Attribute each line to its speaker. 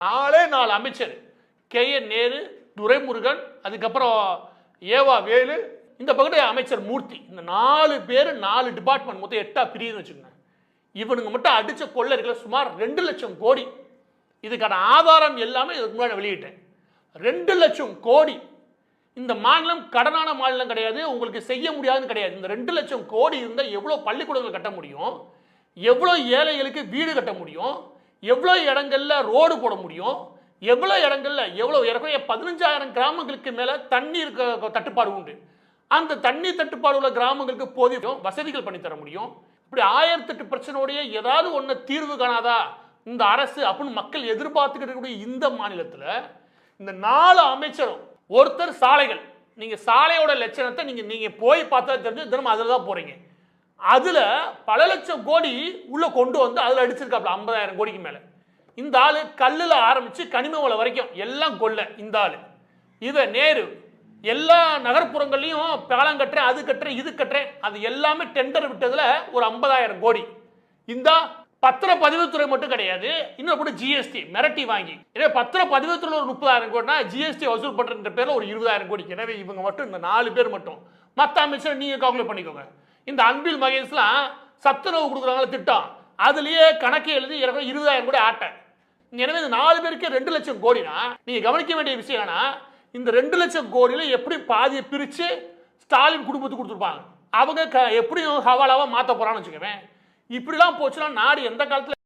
Speaker 1: 4 அமைச்சர் KN நேரு, துரைமுருகன், அதுக்கப்புறம் ஏவா வேலு, இந்த பக்கத்து அமைச்சர் மூர்த்தி. இந்த 4 பேர் 4 டிபார்ட்மெண்ட் மொத்தம் 8 பிரிவுன்னு வச்சுக்கோங்க. இவனுங்க மட்டும் அடிச்ச கொள்ளர்கள் சுமார் 2 லட்சம் கோடி. இதுக்கான ஆதாரம் எல்லாமே இதுக்கு முன்னாடி வெளியிட்டேன். 2 லட்சம் கோடி. இந்த மாநிலம் கடனான மாநிலம் கிடையாது, உங்களுக்கு செய்ய முடியாதுன்னு கிடையாது. இந்த 2 லட்சம் கோடி இருந்தால் எவ்வளோ பள்ளிக்கூடங்கள் கட்ட முடியும், எவ்வளோ ஏழைகளுக்கு வீடு கட்ட முடியும், எவ்வளோ இடங்கள்ல ரோடு போட முடியும், எவ்வளோ இடங்கள்ல எவ்வளோ 15,000 கிராமங்களுக்கு மேலே தண்ணீர் தட்டுப்பாடு உண்டு. அந்த தண்ணீர் தட்டுப்பாடு உள்ள கிராமங்களுக்கு போதிய வசதிகள் பண்ணி தர முடியும். இப்படி 1008 பிரச்சனையோடைய ஏதாவது ஒன்று தீர்வு காணாதா இந்த அரசு அப்படின்னு மக்கள் எதிர்பார்த்துக்கிட்டு இருக்கக்கூடிய இந்த மாநிலத்தில் இந்த 4 அமைச்சரும் ஒருத்தர் சாலைகள். நீங்க சாலையோட லட்சணத்தை நீங்க போய் பார்த்தா தெரிஞ்சு தினமும் அதில் தான் போறீங்க. அதுல பல லட்சம் கோடி உள்ள கொண்டு வந்து அதுல அடிச்சிருக்காப்ல 50,000 கோடிக்கு மேல. இந்த ஆளு கல்லுல ஆரம்பிச்சு கனிம வள வரைக்கும் எல்லாம் கொள்ள இந்த ஆளு. இத நேரு எல்லா நகர்ப்புறங்களையும் பாலம் கட்டுறேன், அது கட்டுறேன், இது கட்டுறேன், அது எல்லாமே டெண்டர் விட்டதுல ஒரு 50,000 கோடி. இந்த பத்திரப்பதிவுத்துறை மட்டும் கிடையாது, இன்னும் கூட ஜிஎஸ்டி மிரட்டி வாங்கி. எனவே பத்திரப்பதிவுத்துறை ஒரு 30,000 கோடினா ஜிஎஸ்டி வசூல் பண்ற பேர்ல ஒரு 20,000 கோடி. எனவே இவங்க மட்டும் இந்த 4 பேர் மட்டும். மற்ற அமைச்சர் நீங்க கால்குலேட் பண்ணிக்கோங்க. இந்த அன்பில் மகேஷ்லாம் சத்துணவு கொடுக்குறாங்கள திட்டம், அதுலயே கணக்கு எழுதி 20,000 கோடி ஆட்ட. எனவே இந்த 4 பேருக்கு 2 லட்சம் கோடினா நீங்க கவனிக்க வேண்டிய விஷயம் என்னன்னா, இந்த 2 லட்சம் கோடியில எப்படி பாதியை பிரிச்சு ஸ்டாலின் குடும்பத்துக்கு கொடுத்துருப்பாங்க, அவங்க எப்படியும் ஹவாலாவா மாத்த போறான்னு வச்சுக்கவேன். இப்படிலாம் போச்சுன்னா நாடு எந்த காலத்துல